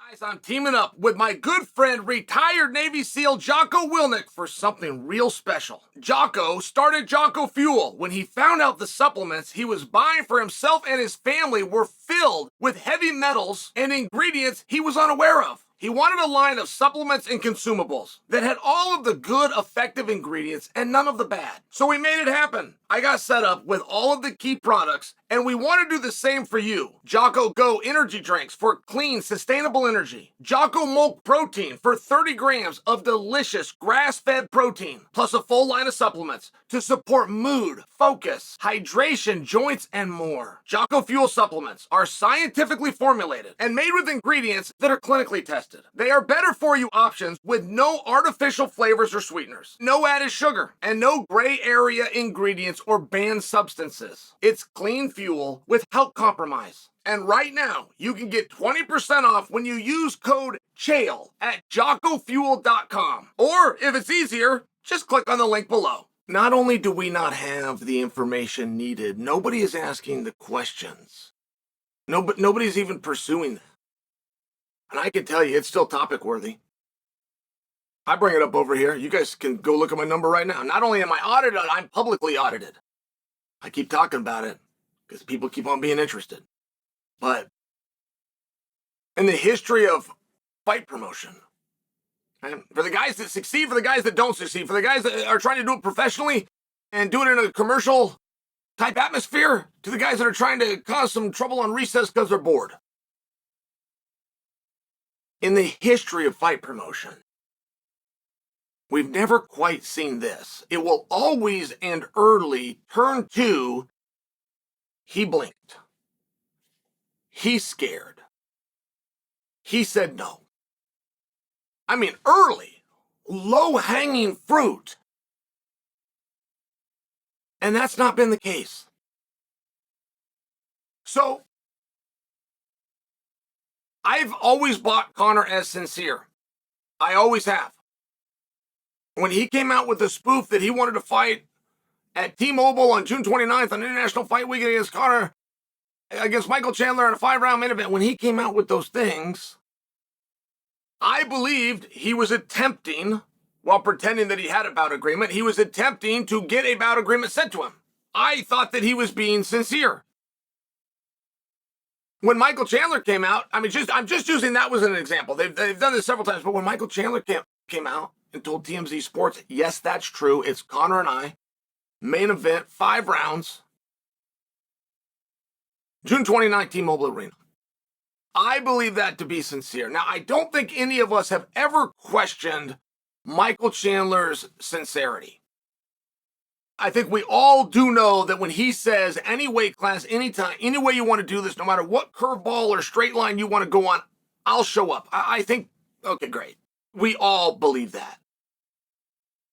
Guys, I'm teaming up with my good friend, retired Navy SEAL Jocko Willink for something real special. Jocko started Jocko Fuel when he found out the supplements he was buying for himself and his family were filled with heavy metals and ingredients he was unaware of. He wanted a line of supplements and consumables that had all of the good, effective ingredients and none of the bad. So we made it happen. I got set up with all of the key products, and we want to do the same for you. Jocko Go energy drinks for clean, sustainable energy. Jocko Milk Protein for 30 grams of delicious grass-fed protein, plus a full line of supplements to support mood, focus, hydration, joints, and more. Jocko Fuel supplements are scientifically formulated and made with ingredients that are clinically tested. They are better for you options with no artificial flavors or sweeteners, no added sugar, and no gray area ingredients or banned substances. It's clean fuel with health compromise. And right now, you can get 20% off when you use code Chael at jockofuel.com. Or if it's easier, just click on the link below. Not only do we not have the information needed, nobody is asking the questions. Nobody's even pursuing that. And I can tell you, it's still topic worthy. I bring it up over here. You guys can go look at my number right now. Not only am I audited, I'm publicly audited. I keep talking about it because people keep on being interested. But in the history of fight promotion, and for the guys that succeed, for the guys that don't succeed, for the guys that are trying to do it professionally and do it in a commercial type atmosphere, to the guys that are trying to cause some trouble on recess because they're bored. In the history of fight promotion, we've never quite seen this. It will always and early turn to, he blinked. He's scared. He said no. I mean, early, low-hanging fruit. And that's not been the case. So, I've always bought Conor as sincere. I always have. When he came out with the spoof that he wanted to fight at T-Mobile on June 29th on International Fight Week against Michael Chandler in a 5-round main event, when he came out with those things, I believed he was attempting, while pretending that he had a bout agreement, he was attempting to get a bout agreement sent to him. I thought that he was being sincere. When Michael Chandler came out, I'm just using that as an example. They've done this several times, but when Michael Chandler came out and told TMZ Sports, yes, that's true, it's Conor and I, main event, 5 rounds, June 29th, T-Mobile Arena. I believe that to be sincere. Now, I don't think any of us have ever questioned Michael Chandler's sincerity. I think we all do know that when he says any weight class, anytime, any way you want to do this, no matter what curveball or straight line you want to go on, I'll show up. I think, okay, great. We all believe that.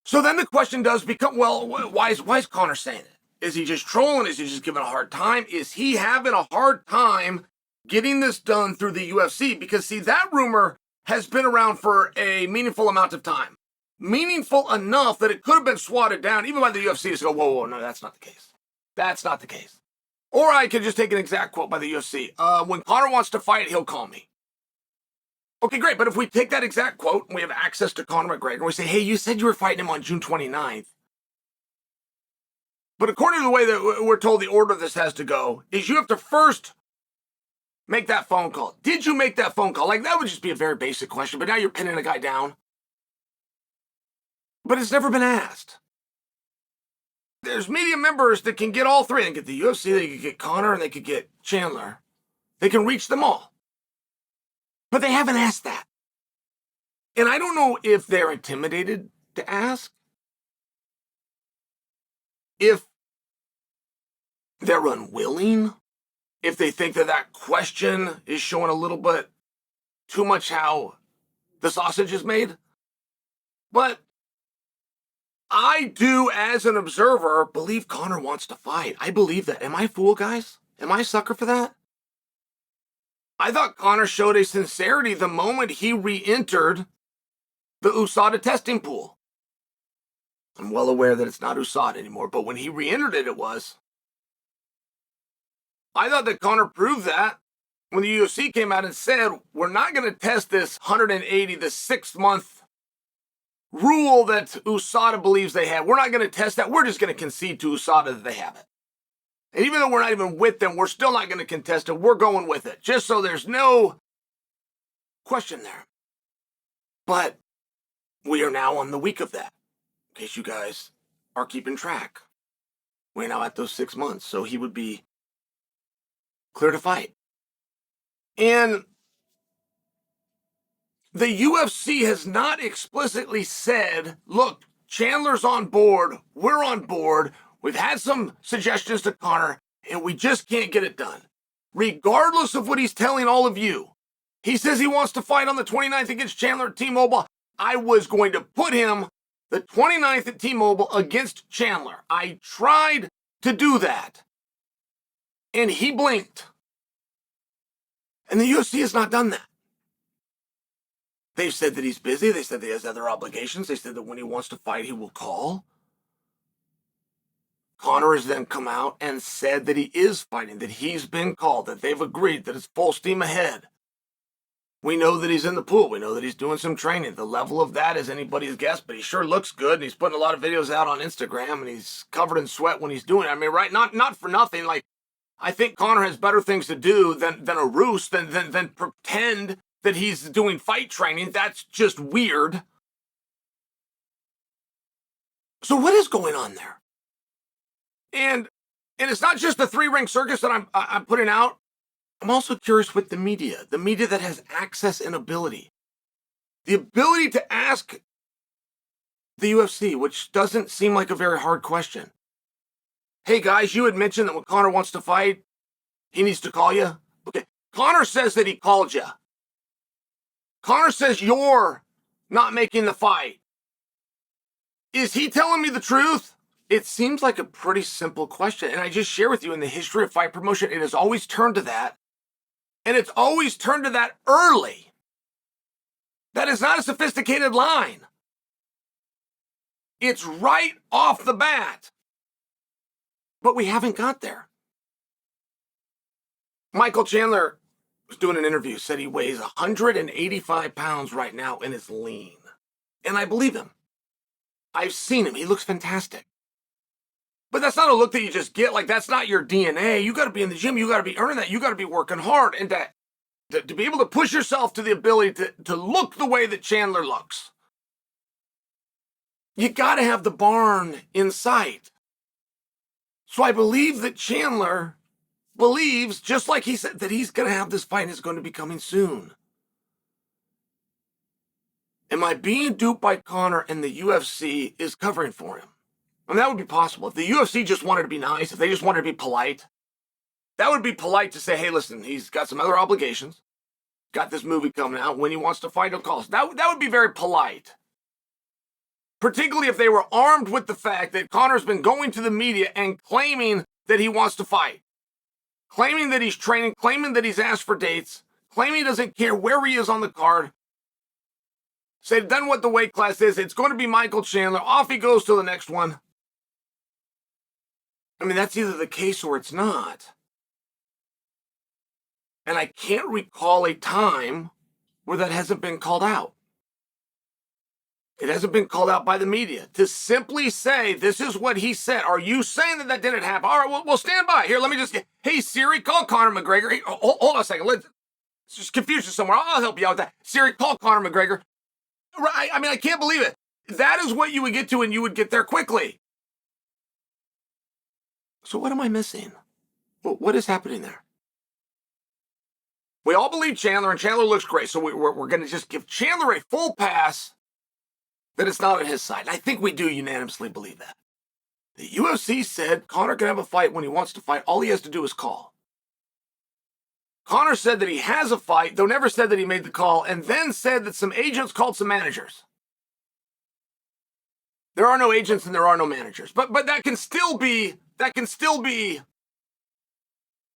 So then the question does become, well, why is Conor saying it? Is he just trolling? Is he just giving a hard time? Is he having a hard time getting this done through the UFC? Because, see, that rumor has been around for a meaningful amount of time. Meaningful enough that it could have been swatted down, even by the UFC, to go, whoa, no, that's not the case. That's not the case. Or I could just take an exact quote by the UFC. When Conor wants to fight, he'll call me. Okay, great, but if we take that exact quote and we have access to Conor McGregor, and we say, hey, you said you were fighting him on June 29th. But according to the way that we're told the order this has to go, is you have to first make that phone call. Did you make that phone call? Like, that would just be a very basic question, but now you're pinning a guy down. But it's never been asked. There's media members that can get all three. They can get the UFC, they can get Conor, and they could get Chandler. They can reach them all. But they haven't asked that. And I don't know if they're intimidated to ask, if they're unwilling, if they think that question is showing a little bit too much how the sausage is made. But I do, as an observer, believe Conor wants to fight. I believe that. Am I a fool, guys? Am I a sucker for that? I thought Conor showed a sincerity the moment he re-entered the USADA testing pool. I'm well aware that it's not USADA anymore, but when he re-entered it, it was. I thought that Conor proved that when the UFC came out and said, we're not going to test this 180, the 6-month rule that USADA believes they have. We're not going to test that. We're just going to concede to USADA that they have it. And even though we're not even with them, we're still not going to contest it. We're going with it, just so there's no question there. But we are now on the week of that, in case you guys are keeping track. We're now at those 6 months, so he would be clear to fight. And the UFC has not explicitly said, look, Chandler's on board, we're on board, we've had some suggestions to Conor, and we just can't get it done. Regardless of what he's telling all of you, he says he wants to fight on the 29th against Chandler at T-Mobile. I was going to put him the 29th at T-Mobile against Chandler. I tried to do that, and he blinked. And the UFC has not done that. They've said that he's busy. They said that he has other obligations. They said that when he wants to fight, he will call. Conor has then come out and said that he is fighting, that he's been called, that they've agreed, that it's full steam ahead. We know that he's in the pool. We know that he's doing some training. The level of that is anybody's guess, but he sure looks good, and he's putting a lot of videos out on Instagram, and he's covered in sweat when he's doing it. I mean, right? Not for nothing. Like, I think Conor has better things to do than a roost, than pretend that he's doing fight training. That's just weird. So what is going on there? And it's not just the 3-ring circus that I'm putting out. I'm also curious with the media that has access and ability. The ability to ask the UFC, which doesn't seem like a very hard question. Hey guys, you had mentioned that when Conor wants to fight, he needs to call you. Okay, Conor says that he called you. Conor says you're not making the fight. Is he telling me the truth? It seems like a pretty simple question, and I just share with you in the history of fight promotion, it has always turned to that, and it's always turned to that early. That is not a sophisticated line. It's right off the bat. But we haven't got there. Michael Chandler was doing an interview, said he weighs 185 pounds right now and is lean. And I believe him. I've seen him. He looks fantastic. But that's not a look that you just get. Like, that's not your DNA. You got to be in the gym. You got to be earning that. You got to be working hard. And to be able to push yourself to the ability to look the way that Chandler looks, you got to have the barn in sight. So I believe that Chandler believes, just like he said, that he's going to have this fight and it's going to be coming soon. Am I being duped by Conor and the UFC is covering for him? And that would be possible. If the UFC just wanted to be nice, if they just wanted to be polite, that would be polite to say, hey, listen, he's got some other obligations, got this movie coming out, when he wants to fight, he'll call us. That would be very polite. Particularly if they were armed with the fact that Conor's been going to the media and claiming that he wants to fight, claiming that he's training, claiming that he's asked for dates, claiming he doesn't care where he is on the card. Say, then what the weight class is, it's going to be Michael Chandler. Off he goes to the next one. I mean, that's either the case or it's not. And I can't recall a time where that hasn't been called out. It hasn't been called out by the media. To simply say, this is what he said. Are you saying that didn't happen? All right, we'll stand by. Here, let me just get, hey, Siri, call Conor McGregor. Hey, hold on a second. Let's just confuse you somewhere. I'll help you out with that. Siri, call Conor McGregor. Right? I mean, I can't believe it. That is what you would get to, and you would get there quickly. So what am I missing? What is happening there? We all believe Chandler, and Chandler looks great, so we're going to just give Chandler a full pass that it's not on his side. And I think we do unanimously believe that. The UFC said Conor can have a fight when he wants to fight. All he has to do is call. Conor said that he has a fight, though never said that he made the call, and then said that some agents called some managers. There are no agents and there are no managers. But that can still be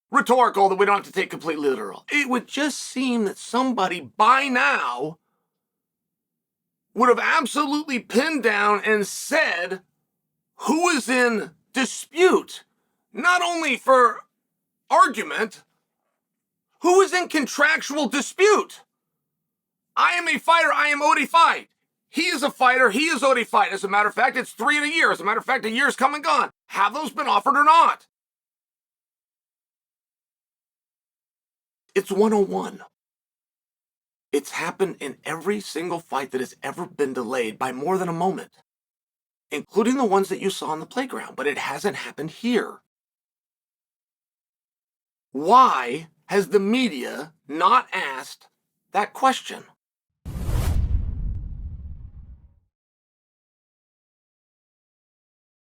rhetorical, that we don't have to take completely literal. It would just seem that somebody by now would have absolutely pinned down and said who is in dispute, not only for argument, Who is in contractual dispute? I am a fighter, I am owed a fight. He is a fighter, he is owed a fight. As a matter of fact, it's 3 in a year. As a matter of fact, a year's come and gone. Have those been offered or not? It's 101. It's happened in every single fight that has ever been delayed by more than a moment, including the ones that you saw on the playground, but it hasn't happened here. Why has the media not asked that question?